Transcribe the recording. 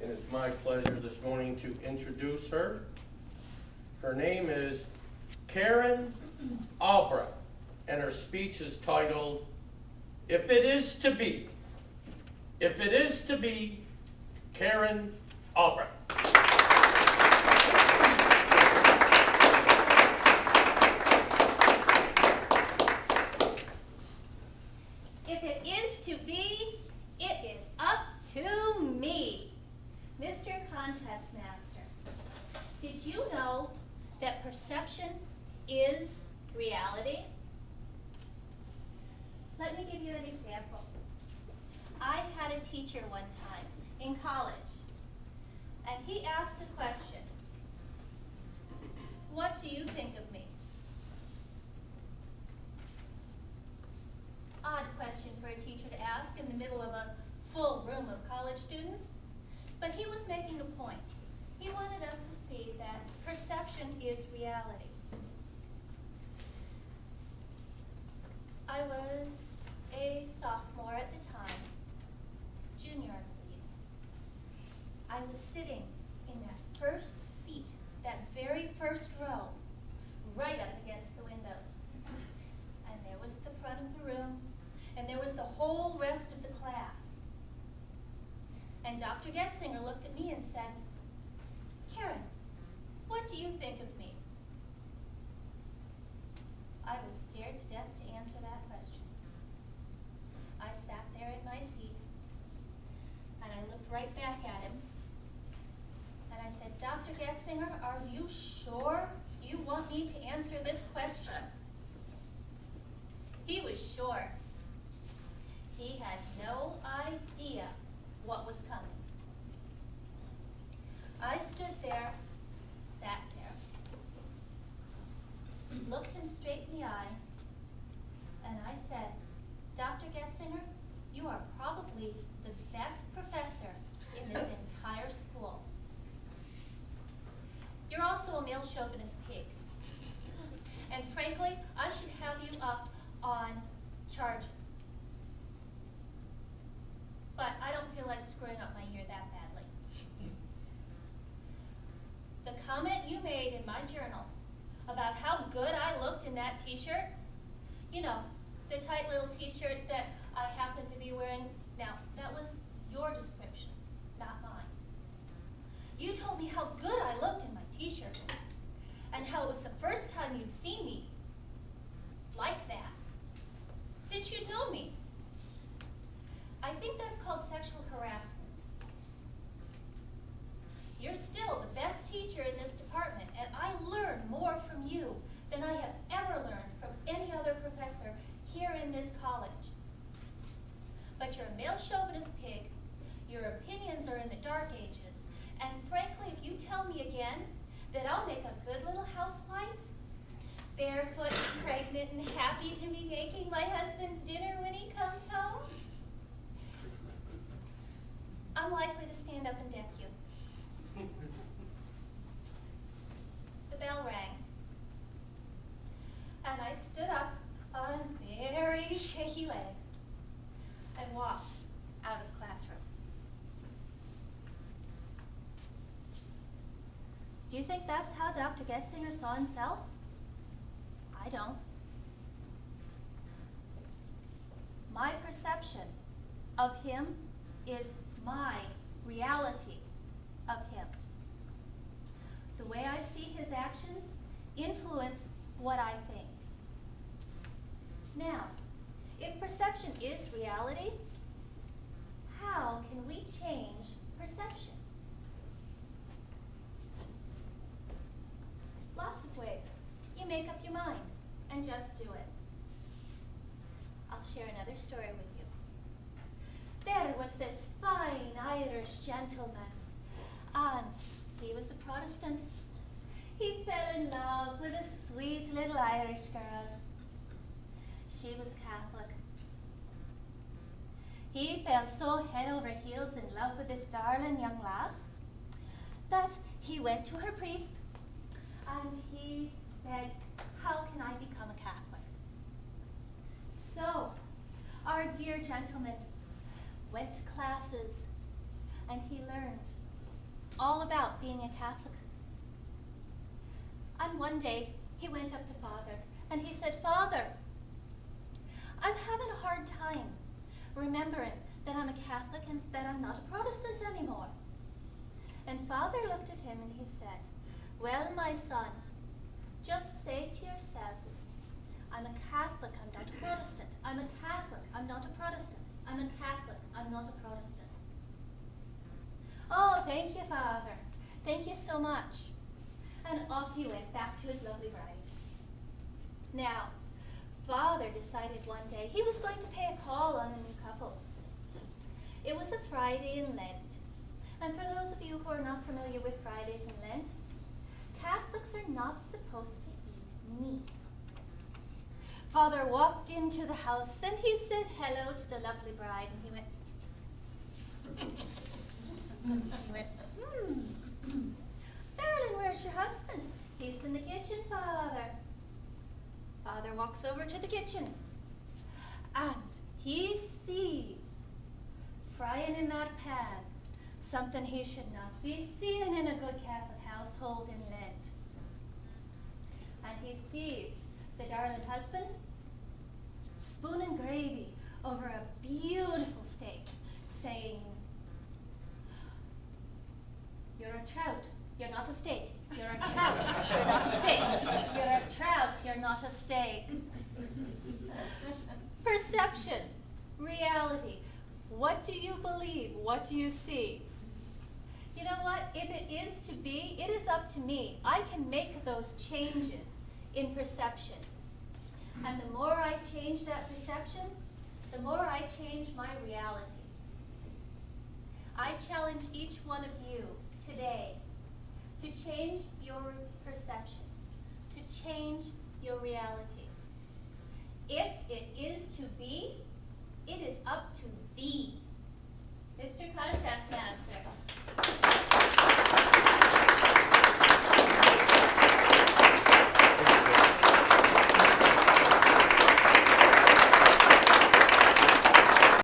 and it's my pleasure this morning to introduce her. Her name is Karen Albrecht, and her speech is titled, If It Is To Be. If It Is To Be, Karen Albrecht. If it is to be, it is up to me. Mr. Contest Master, did you know that perception is reality? Let me give you an example. I had a teacher one time in college, and he asked a question. What do you think of me? Odd question for a teacher to ask in the middle of a full room of college students, but he was making a point. He wanted us to see that perception is reality. I was a sophomore at the time, junior, I believe. I was sitting in that first seat, that very first row, right up against the windows. And there was the front of the room, and there was the whole rest of the class. And Dr. Getzinger looked at me and said, Karen, what do you think of me? I was scared to death to answer that question. I sat there in my seat, and I looked right back at him, and I said, Dr. Getzinger, are you sure you want me to answer this question? He was sure. He had no idea what was coming. I stood there, sat there, looked him straight in the eye, and I said, Dr. Getzinger, you are probably the best professor in this entire school. You're also a male chauvinist pig. And frankly, I should have you up on charges. But I don't feel like screwing up my year that badly. The comment you made in my journal about how good I looked in that t-shirt, you know, the tight little t-shirt that I happened to be wearing, now, that was your description, not mine. You told me how good I looked in my t-shirt, and how it was the first time you'd seen me like that, since you'd known me. I think that's called sexual harassment. You're still the best teacher in this department, and I learned more from you than I have ever learned from any other professor here in this college. But you're a male chauvinist pig, your opinions are in the dark ages, and frankly, if you tell me again that I'll make a good little housewife, barefoot, pregnant, and happy to be making my husband's dinner when he comes home, I'm likely to stand up and deck you. The bell rang, and I stood up on very shaky legs and walked out of the classroom. Do you think that's how Dr. Getzinger saw himself? I don't. My perception of him is my reality of him. The way I see his actions influence what I think. Now, if perception is reality, how can we change perception? Lots of ways. You make up your mind and just do it. I'll share another story with you. There was this fine Irish gentleman, and he was a Protestant. He fell in love with a sweet little Irish girl. She was Catholic. He fell so head over heels in love with this darling young lass that he went to her priest and he said, how can I become a Catholic? So, our dear gentleman went to classes and he learned all about being a Catholic. And one day, he went up to Father, and he said, "Father, I'm having a hard time remembering that I'm a Catholic and that I'm not a Protestant anymore." And Father looked at him and he said, "Well, my son, just say to yourself, I'm a Catholic, I'm not a Protestant. I'm a Catholic, I'm not a Protestant. I'm a Catholic, I'm not a Protestant." "Oh, thank you, Father. Thank you so much." And off he went back to his lovely bride. Now, Father decided one day he was going to pay a call on the new couple. It was a Friday in Lent. And for those of you who are not familiar with Fridays in Lent, Catholics are not supposed to eat meat. Father walked into the house and he said hello to the lovely bride, and he went, "Darling, where's your husband?" "He's in the kitchen, Father." Father walks over to the kitchen, and he sees frying in that pan something he should not be seeing in a good Catholic household in Lent. And he sees the darling husband spooning gravy over a beautiful steak, saying, "You're a trout, you're not a steak. You're a trout, you're not a steak. You're a trout, you're not a steak." Perception, reality. What do you believe? What do you see? You know what? If it is to be, it is up to me. I can make those changes in perception. And the more I change that perception, the more I change my reality. I challenge each one of you today to change your perception, to change your reality. If it is to be, it is up to thee.